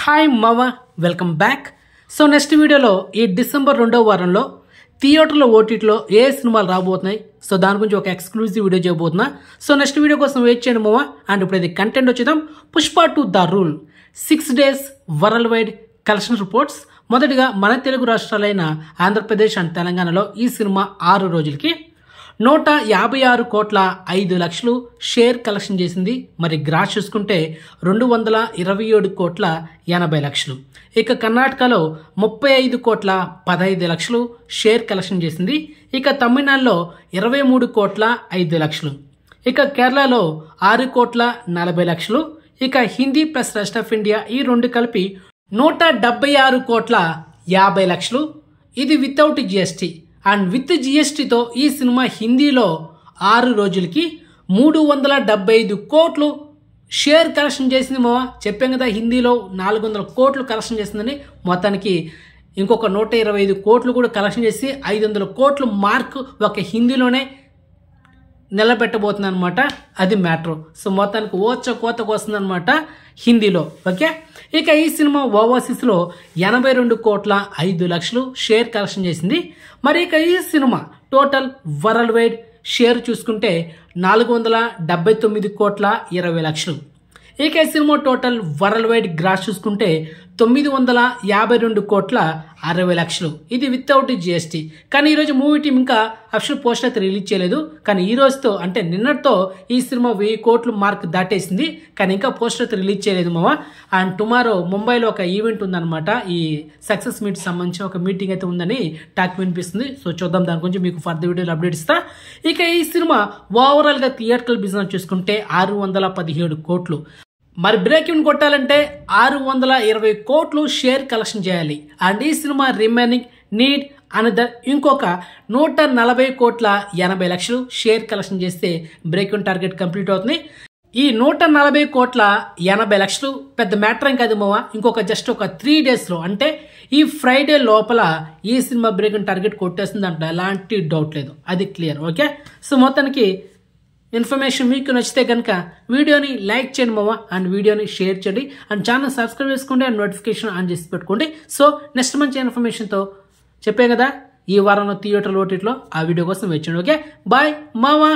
Hi మావా, welcome back. So next వీడియోలో ఈ డిసెంబర్ 2వ వారంలో థియేటర్లో ఓటీటీలో ఏ సినిమాలు రాబోతున్నాయి, సో దాని గురించి ఒక ఎక్స్క్లూజివ్ వీడియో చేయబోతున్నా. సో నెక్స్ట్ వీడియో కోసం వెయిట్ చేయండి మావా. అండ్ ఇప్పుడు ఇది కంటెంట్ వచ్చేద్దాం. Pushpa 2 the rule 6 days world wide collection reports. మొదటిగా మన తెలుగు రాష్ట్రాలైన ఆంధ్రప్రదేశ్ అండ్ తెలంగాణలో ఈ సినిమా 6 రోజులకి 156 కోట్ల 5 లక్షలు షేర్ కలెక్షన్ చేసింది. మరి గ్రాస్ చూసుకుంటే 227 కోట్ల 80 లక్షలు. ఇక కర్ణాటకలో 35 కోట్ల 15 లక్షలు షేర్ కలెక్షన్ చేసింది. ఇక తమిళనాడులో 23 కోట్ల 5 లక్షలు. ఇక కేరళలో 6 కోట్ల 40 లక్షలు. ఇక Hindi plus rest of India ఈ రెండు కలిపి 176 కోట్ల 50 లక్షలు. ఇది వితౌట్ జిఎస్టీ. అండ్ విత్ జిఎస్టీతో ఈ సినిమా హిందీలో 6 రోజులకి 375 కోట్లు షేర్ కలెక్షన్ చేసింది. మావా చెప్పాం కదా, హిందీలో 400 కోట్లు కలెక్షన్ చేసిందని. మొత్తానికి ఇంకొక 125 కోట్లు కూడా కలెక్షన్ చేసి 500 కోట్లు మార్క్ ఒక హిందీలోనే నిలబెట్టబోతుంది అనమాట. అది మ్యాటర్. సో మొత్తానికి కోతకు వస్తుంది అనమాట హిందీలో. ఓకే, ఇక ఈ సినిమా ఓవర్సీస్లో 82 కోట్ల 5 లక్షలు షేర్ కలెక్షన్ చేసింది. మరి ఇక ఈ cinema total worldwide share చూసుకుంటే 479 కోట్ల 20 లక్షలు. ఇక ఈ cinema total worldwide gross చూసుకుంటే 952 కోట్ల 60 లక్షలు. ఇది వితౌట్ జిఎస్టీ. కానీ ఈరోజు మూవీ టీం ఇంకా అఫిషియల్ పోస్టర్ అయితే రిలీజ్ చేయలేదు. కానీ ఈ రోజుతో అంటే నిన్నటితో ఈ సినిమా 1000 కోట్లు మార్క్ దాటేసింది. కానీ ఇంకా పోస్టర్ అయితే రిలీజ్ చేయలేదు మావా. అండ్ టుమారో ముంబైలో ఒక ఈవెంట్ ఉందన్నమాట. ఈ సక్సెస్ మీట్ సంబంధించి ఒక మీటింగ్ అయితే ఉందని టాక్ వినిపిస్తుంది. సో చూద్దాం, దాని గురించి మీకు ఫర్దర్ వీడియోలో అప్డేట్ ఇస్తా. ఇక ఈ సినిమా ఓవరాల్గా థియేటర్కల్ బిజినెస్ చూసుకుంటే 617 కోట్లు. మరి బ్రేక్ ఇన్ కొట్టాలంటే 620 కోట్లు షేర్ కలెక్షన్ చేయాలి. అండ్ ఈ సినిమా రిమైనింగ్ నీడ్ అనదర్ ఇంకొక 140 కోట్ల 80 లక్షలు షేర్ కలెక్షన్ చేస్తే బ్రేక్ ఇన్ టార్గెట్ కంప్లీట్ అవుతుంది. ఈ 140 కోట్ల 80 లక్షలు పెద్ద మ్యాటర్ ఏం కాదు మావా. ఇంకొక జస్ట్ ఒక 3 daysలో అంటే ఈ ఫ్రైడే లోపల ఈ సినిమా బ్రేక్ ఇన్ టార్గెట్ కొట్టేస్తుంది అంటే ఎలాంటి డౌట్ లేదు, అది క్లియర్. ఓకే, సో మొత్తానికి ఇన్ఫర్మేషన్ మీకు నచ్చితే కనుక వీడియోని లైక్ చేయండి మావా. అండ్ వీడియోని షేర్ చేయండి. అండ్ ఛానల్ సబ్స్క్రైబ్ చేసుకోండి. అండ్ నోటిఫికేషన్ ఆన్ చేసి పెట్టుకోండి. సో నెక్స్ట్ మంచి ఇన్ఫర్మేషన్తో చెప్పే కదా ఈ వారంలో థియేటర్ ఓటీటీలో ఆ వీడియో కోసం వెయిట్ చేయండి. ఓకే, బాయ్ మావా.